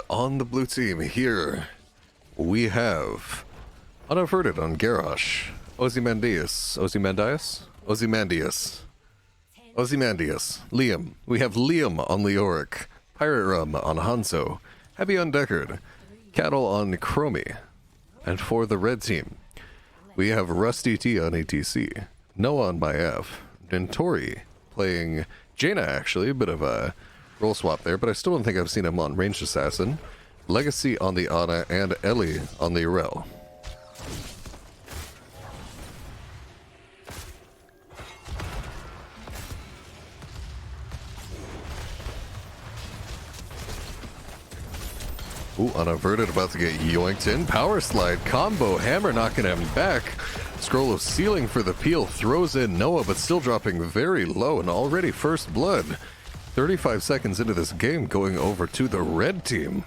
On the blue team here, we have Unaverted on Garrosh, Ozymandias, Liam. We have Liam on Leoric, PyratRum on Hanzo, Hebi on Deckard, Cattle on Chromie. And for the red team, we have RussDT on E.T.C, Noah on Maiev, nintorii playing Jaina, actually, a bit of a role swap there, but I still don't think I've seen him on Ranged Assassin, Legacy on the Ana, and Ellie on the Yrel. Ooh, Unaverted about to get yoinked in. Power slide, combo, hammer knocking him back. Scroll of Sealing for the peel, throws in Noah, but still dropping very low, and already first blood. 35 seconds into this game, going over to the red team.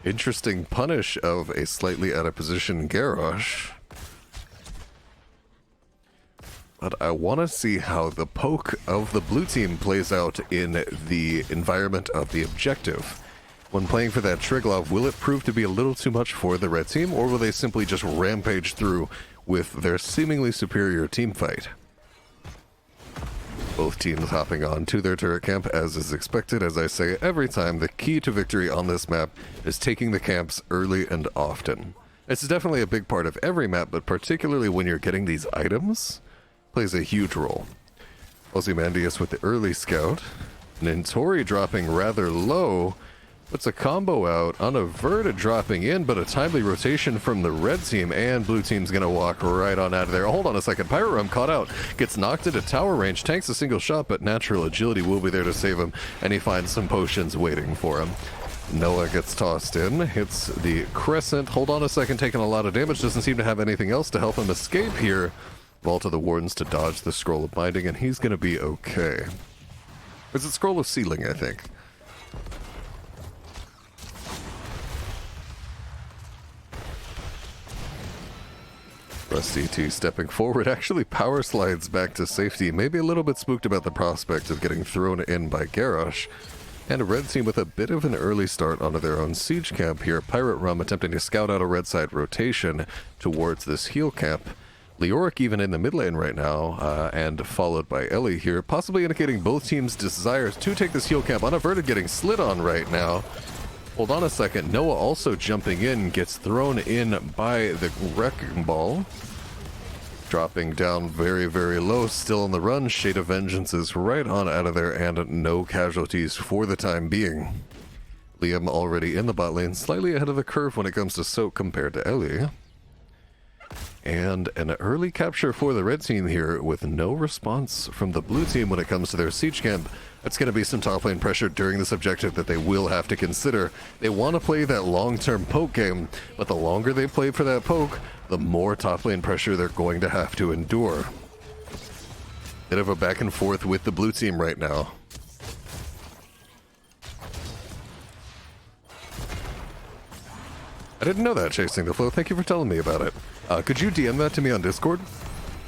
Interesting punish of a slightly out of position Garrosh. But I want to see how the poke of the blue team plays out in the environment of the objective. When playing for that Triglav, will it prove to be a little too much for the red team, or will they simply just rampage through with their seemingly superior team fight? Both teams hopping on to their turret camp, as is expected. As I say every time, the key to victory on this map is taking the camps early and often. It's definitely a big part of every map, but particularly when you're getting these items, plays a huge role. Ozymandias with the early scout, nintorii dropping rather low, puts a combo out, Unaverted dropping in, but a timely rotation from the red team, and blue team's gonna walk right on out of there. Hold on a second, PyratRum caught out, gets knocked into tower range, tanks a single shot, but natural agility will be there to save him, and he finds some potions waiting for him. Noah gets tossed in, hits the crescent, hold on a second, taking a lot of damage, doesn't seem to have anything else to help him escape here. Vault of the Wardens to dodge the Scroll of Binding, and he's gonna be okay. Is it Scroll of Sealing, I think? RussDT stepping forward, actually power slides back to safety, maybe a little bit spooked about the prospect of getting thrown in by Garrosh. And a red team with a bit of an early start onto their own siege camp here. PyratRum attempting to scout out a red side rotation towards this heal camp. Leoric even in the mid lane right now, and followed by Ellie here, possibly indicating both teams' desires to take this heal camp. Unaverted getting slid on right now. Hold on a second, Noah also jumping in, gets thrown in by the Wrecking Ball. Dropping down very, very low, still on the run. Shade of Vengeance is right on out of there, and no casualties for the time being. Liam already in the bot lane, slightly ahead of the curve when it comes to soak compared to Ellie. And an early capture for the red team here with no response from the blue team when it comes to their siege camp. That's going to be some top lane pressure during this objective that they will have to consider. They want to play that long-term poke game, but the longer they play for that poke, the more top lane pressure they're going to have to endure. Bit of a back and forth with the blue team right now. I didn't know that, Chasing the Flow. Thank you for telling me about it. Could you DM that to me on Discord?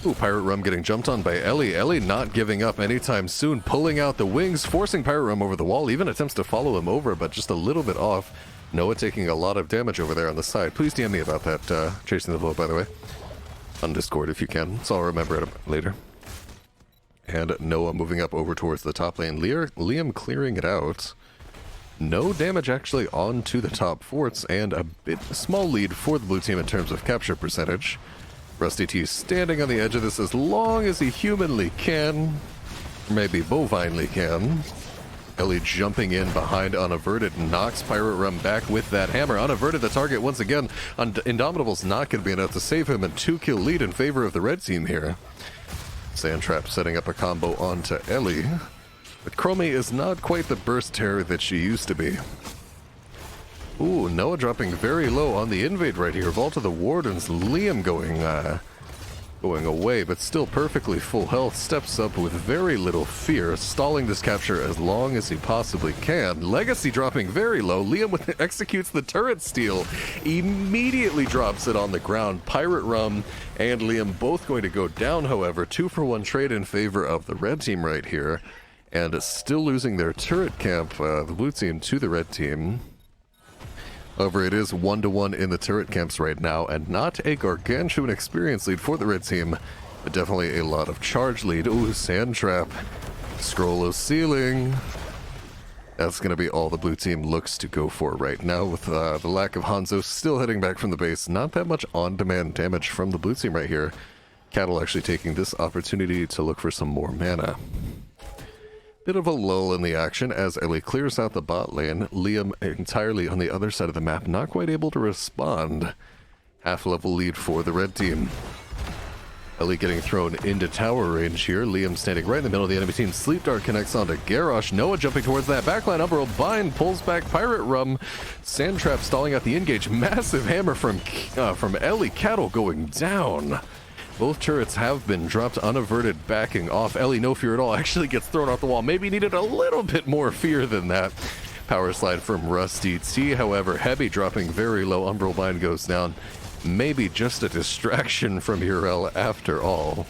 Ooh, PyratRum getting jumped on by Ellie. Ellie not giving up anytime soon, pulling out the wings, forcing PyratRum over the wall, even attempts to follow him over, but just a little bit off. Noah taking a lot of damage over there on the side. Please DM me about that, Chasing the Flow, by the way. On Discord if you can, so I'll remember it later. And Noah moving up over towards the top lane. Liam clearing it out. No damage actually onto the top forts, and a small lead for the blue team in terms of capture percentage. RussDT standing on the edge of this as long as he humanly can, maybe bovinely can. Ellie jumping in behind Unaverted, knocks PyratRum back with that hammer. Unaverted the target once again. Indomitable's not going to be enough to save him, and 2-kill lead in favor of the red team here. Sandtrap setting up a combo onto Ellie. But Chromie is not quite the burst terror that she used to be. Ooh, Noah dropping very low on the invade right here. Vault of the Wardens, Liam going away, but still perfectly full health. Steps up with very little fear, stalling this capture as long as he possibly can. Legacy dropping very low. Liam executes the turret steal, immediately drops it on the ground. PyratRum and Liam both going to go down, however. 2-for-1 trade in favor of the red team right here. And still losing their turret camp, the blue team to the red team. However, it is 1-1 in the turret camps right now, and not a gargantuan experience lead for the red team, but definitely a lot of charge lead. Ooh, sand trap. Scroll of ceiling. That's going to be all the blue team looks to go for right now, with the lack of Hanzo still heading back from the base. Not that much on-demand damage from the blue team right here. Cattle actually taking this opportunity to look for some more mana. Bit of a lull in the action as Ellie clears out the bot lane. Liam entirely on the other side of the map, not quite able to respond. Half-level lead for the red team. Ellie getting thrown into tower range here. Liam standing right in the middle of the enemy team. Sleep Dart connects onto Garrosh. Noah jumping towards that backline. Upworld bind pulls back PyratRum. Sand Trap stalling out the engage. Massive hammer from Ellie. Cattle going down. Both turrets have been dropped. Unaverted backing off. Ellie, no fear at all, actually gets thrown off the wall. Maybe needed a little bit more fear than that. Power slide from RussDT, however. Hebi dropping very low. Umbral bind goes down. Maybe just a distraction from Yrel after all.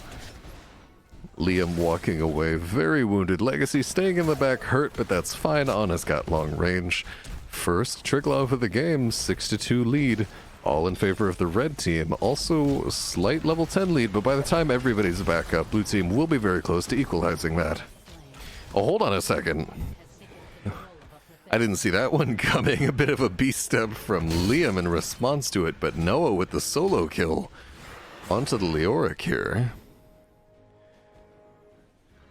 Liam walking away, very wounded. Legacy staying in the back, hurt, but that's fine. Anna's got long range. First Triglav of the game, 6-2 lead. All in favor of the red team. Also, slight level 10 lead, but by the time everybody's back up, blue team will be very close to equalizing that. Oh, hold on a second. I didn't see that one coming. A bit of a beast step from Liam in response to it, but Noah with the solo kill. Onto the Leoric here.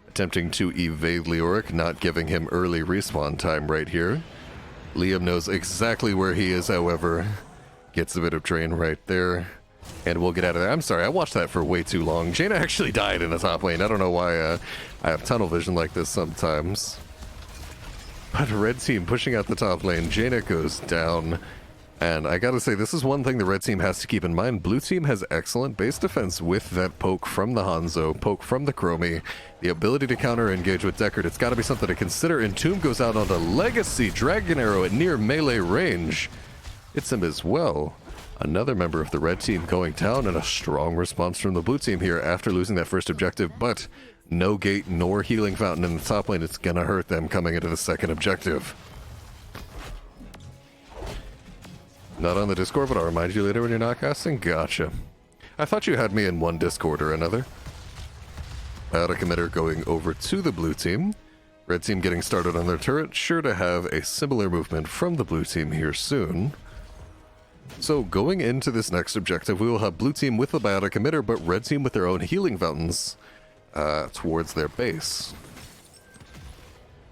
Attempting to evade Leoric, not giving him early respawn time right here. Liam knows exactly where he is, however. Gets a bit of drain right there. And we'll get out of there. I'm sorry, I watched that for way too long. Jaina actually died in the top lane. I don't know why I have tunnel vision like this sometimes. But red team pushing out the top lane. Jaina goes down. And I gotta say, this is one thing the red team has to keep in mind. Blue team has excellent base defense with that poke from the Hanzo, poke from the Chromie, the ability to counter-engage with Deckard. It's gotta be something to consider. Entomb goes out onto Legacy. Dragon Arrow at near melee range. Hits him as well. Another member of the red team going down, and a strong response from the blue team here after losing that first objective, but no gate nor healing fountain in the top lane. It's gonna hurt them coming into the second objective. Not on the Discord, but I'll remind you later when you're not casting? Gotcha. I thought you had me in one Discord or another. Biotic emitter going over to the blue team. Red team getting started on their turret, sure to have a similar movement from the blue team here soon. So going into this next objective, we will have blue team with the biotic emitter, but red team with their own healing fountains towards their base.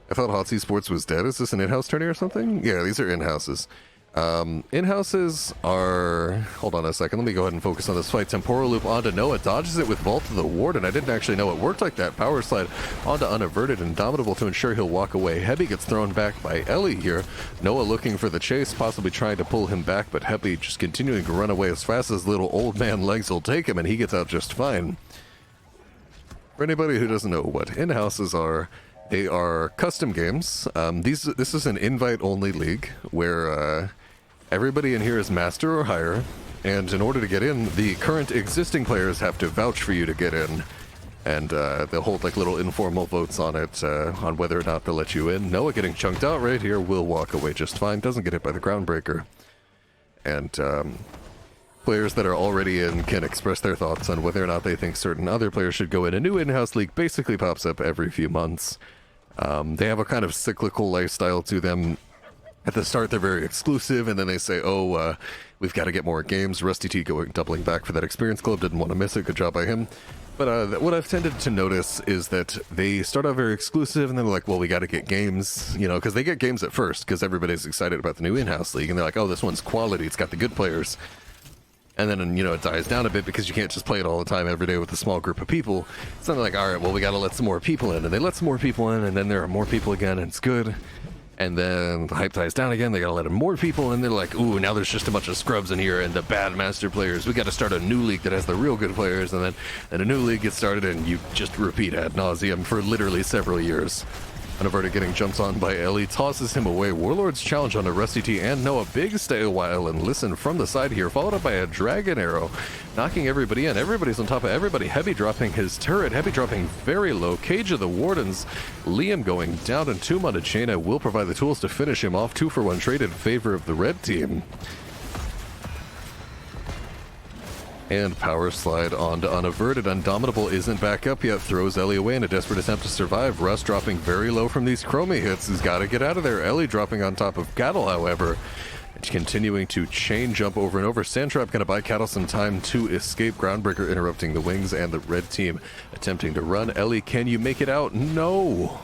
I thought Hotsy Sports was dead. Is this an in-house tourney or something? Yeah, these are in-houses. In-houses are... Hold on a second, let me go ahead and focus on this fight. Temporal Loop onto Noah, dodges it with Vault of the Warden. I didn't actually know it worked like that. Power Slide onto Unaverted, Indomitable to ensure he'll walk away. Hebi gets thrown back by Ellie here. Noah looking for the chase, possibly trying to pull him back, but Hebi just continuing to run away as fast as little old man legs will take him, and he gets out just fine. For anybody who doesn't know what in-houses are, they are custom games. This is an invite-only league where everybody in here is master or higher, and in order to get in, the current existing players have to vouch for you to get in. And they'll hold like little informal votes on it, on whether or not they'll let you in. Noah getting chunked out right here will walk away just fine, doesn't get hit by the groundbreaker. And players that are already in can express their thoughts on whether or not they think certain other players should go in. A new in-house league basically pops up every few months. They have a kind of cyclical lifestyle to them. At the start, they're very exclusive, and then they say, oh, we've got to get more games. RussDT doubling back for that experience club. Didn't want to miss it. Good job by him. But what I've tended to notice is that they start out very exclusive, and then they're like, well, we got to get games, you know, because they get games at first, because everybody's excited about the new in-house league, and they're like, oh, this one's quality. It's got the good players. And then, you know, it dies down a bit because you can't just play it all the time every day with a small group of people. So they're like, all right, well, we got to let some more people in. And they let some more people in, and then there are more people again, and it's good. And then the hype dies down again. They got to let in more people, and they're like, ooh, now there's just a bunch of scrubs in here and the bad master players. We got to start a new league that has the real good players. And then a new league gets started, and you just repeat ad nauseum for literally several years. Unaverted getting jumped on by Ellie, tosses him away. Warlord's challenge on a RussDT and Noah. Big stay a while and listen from the side here, followed up by a dragon arrow, knocking everybody in. Everybody's on top of everybody. Hebi dropping his turret. Hebi dropping very low. Cage of the Wardens. Liam going down, and Tomb onto Jaina will provide the tools to finish him off. 2-for-1 trade in favor of the red team. And power slide onto Unaverted. Indomitable isn't back up yet. Throws Ellie away in a desperate attempt to survive. Russ dropping very low from these Chromie hits. He's got to get out of there. Ellie dropping on top of Cattle, however. Continuing to chain jump over and over. Sandtrap going to buy Cattle some time to escape. Groundbreaker interrupting the wings, and the red team attempting to run. Ellie, can you make it out? No!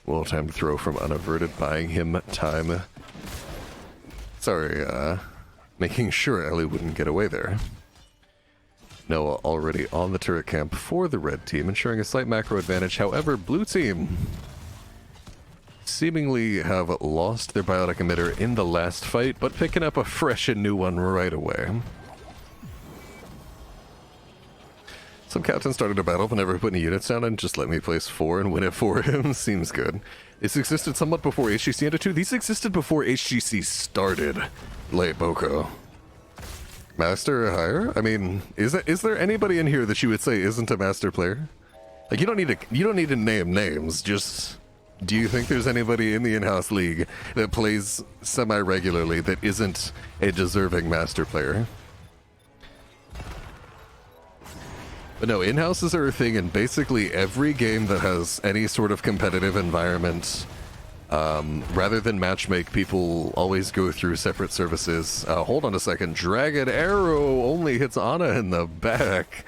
Well, time to throw from Unaverted, buying him time. Sorry, making sure Ellie wouldn't get away there. Noah already on the turret camp for the red team, ensuring a slight macro advantage. However, blue team seemingly have lost their biotic emitter in the last fight, but picking up a fresh and new one right away. Some captains started a battle whenever putting units down and just let me place 4 and win it for him. Seems good. This existed somewhat before HGC entered 2. These existed before HGC started. Late Boko. Master higher? I mean, is there anybody in here that you would say isn't a master player? Like, you don't need to name names. Just, do you think there's anybody in the in-house league that plays semi-regularly that isn't a deserving master player? But no, in-houses are a thing in basically every game that has any sort of competitive environment. Rather than matchmake, people always go through separate services. Hold on a second. Dragon Arrow only hits Ana in the back.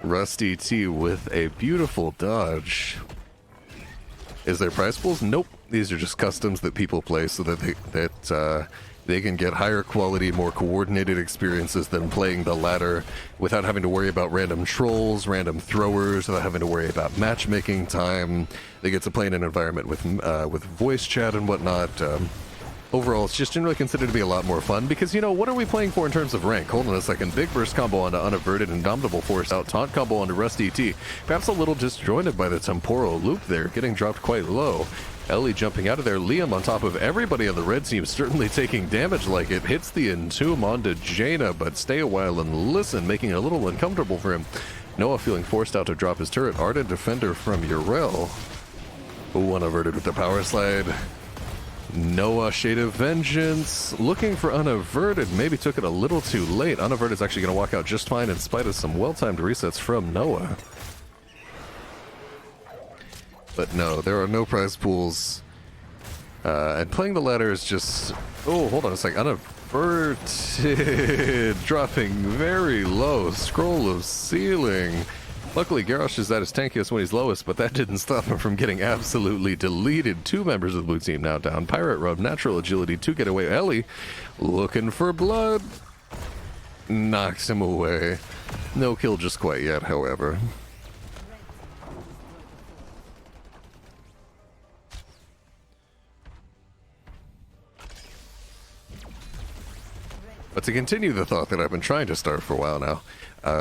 RussDT with a beautiful dodge. Is there prize pools? Nope. These are just customs that people play so that they can get higher quality, more coordinated experiences than playing the ladder without having to worry about random trolls, random throwers, without having to worry about matchmaking time. They get to play in an environment with voice chat and whatnot. Overall, it's just generally considered to be a lot more fun because, you know, what are we playing for in terms of rank? Hold on a second. Big burst combo onto Unaverted, Indomitable force out, taunt combo onto RussDT. Perhaps a little disjointed by the temporal loop there, getting dropped quite low. Ellie jumping out of there. Liam on top of everybody on the red team, certainly taking damage like it. Hits the Entomb onto Jaina, but stay a while and listen, making it a little uncomfortable for him. Noah feeling forced out to drop his turret. Ardent Defender from Yrel. Ooh, Unaverted with the power slide. Noah, Shade of Vengeance, looking for Unaverted. Maybe took it a little too late. Unaverted's actually going to walk out just fine in spite of some well-timed resets from Noah. But no, there are no prize pools. And playing the ladder is just... Oh, hold on a sec. Unaverted dropping very low. Scroll of Ceiling. Luckily, Garrosh is at his tankiest when he's lowest, but that didn't stop him from getting absolutely deleted. 2 members of the blue team now down. PyratRum, natural agility to get away. Ellie looking for blood. Knocks him away. No kill just quite yet, however. But to continue the thought that I've been trying to start for a while now,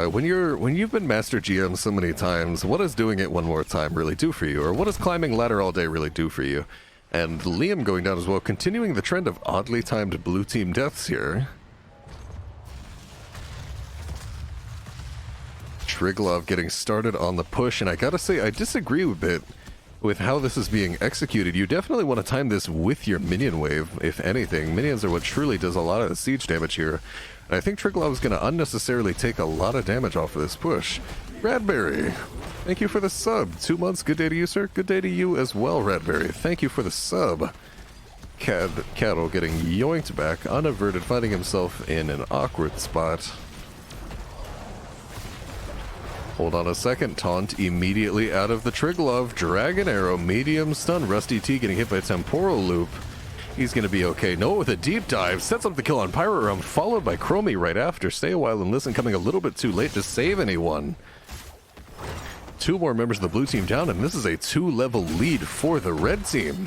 when you've been Master GM so many times, what does doing it one more time really do for you? Or what does climbing ladder all day really do for you? And Liam going down as well, continuing the trend of oddly timed blue team deaths here. Triglav getting started on the push, and I gotta say, I disagree a bit with how this is being executed. You definitely want to time this with your minion wave, if anything. Minions are what truly does a lot of the siege damage here. And I think Triglav is going to unnecessarily take a lot of damage off of this push. Radberry, thank you for the sub. 2 months, good day to you, sir. Good day to you as well, Radberry. Thank you for the sub. Cattle getting yoinked back. Unaverted finding himself in an awkward spot. Hold on a second. Taunt immediately out of the Triglav. Dragon Arrow, medium stun. RussDT getting hit by Temporal Loop. He's going to be okay. Noah with a deep dive. Sets up the kill on PyratRum, followed by Chromie right after. Stay a while and listen, coming a little bit too late to save anyone. 2 more members of the blue team down, and this is a 2-level lead for the red team.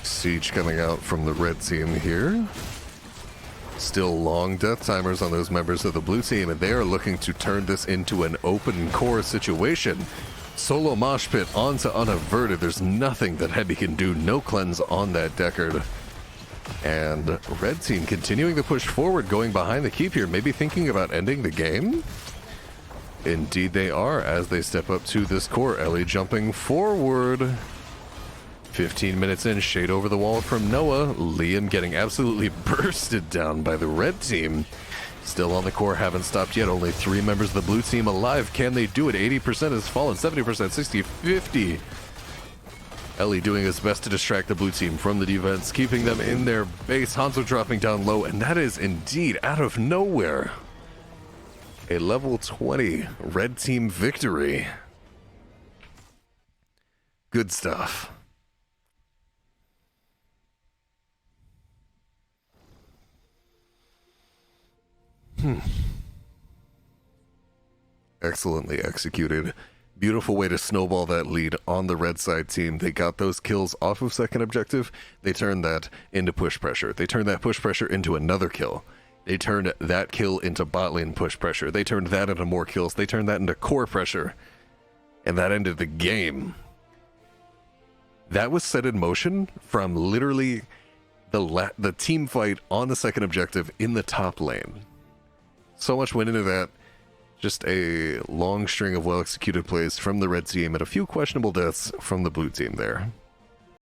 Siege coming out from the red team here. Still long death timers on those members of the blue team, and they are looking to turn this into an open core situation. Solo mosh pit onto Unaverted. There's nothing that Hebi can do. No cleanse on that Deckard. And red team continuing to push forward, going behind the keep here, maybe thinking about ending the game? Indeed they are, as they step up to this core. Ellie jumping forward. 15 minutes in, shade over the wall from Noah. Liam getting absolutely bursted down by the red team. Still on the core, haven't stopped yet. Only 3 members of the blue team alive. Can they do it? 80% has fallen, 70%, 60, 50. Ellie doing his best to distract the blue team from the defense, keeping them in their base. Hanzo dropping down low, and that is indeed out of nowhere a level 20 red team victory. Good stuff. Excellently executed. Beautiful way to snowball that lead on the red side team. They got those kills off of second objective. They turned that into push pressure. They turned that push pressure into another kill. They turned that kill into bot lane push pressure. They turned that into more kills. They turned that into core pressure. And that ended the game. That was set in motion from literally the team fight on the second objective in the top lane. So much went into that. Just a long string of well-executed plays from the red team and a few questionable deaths from the blue team there.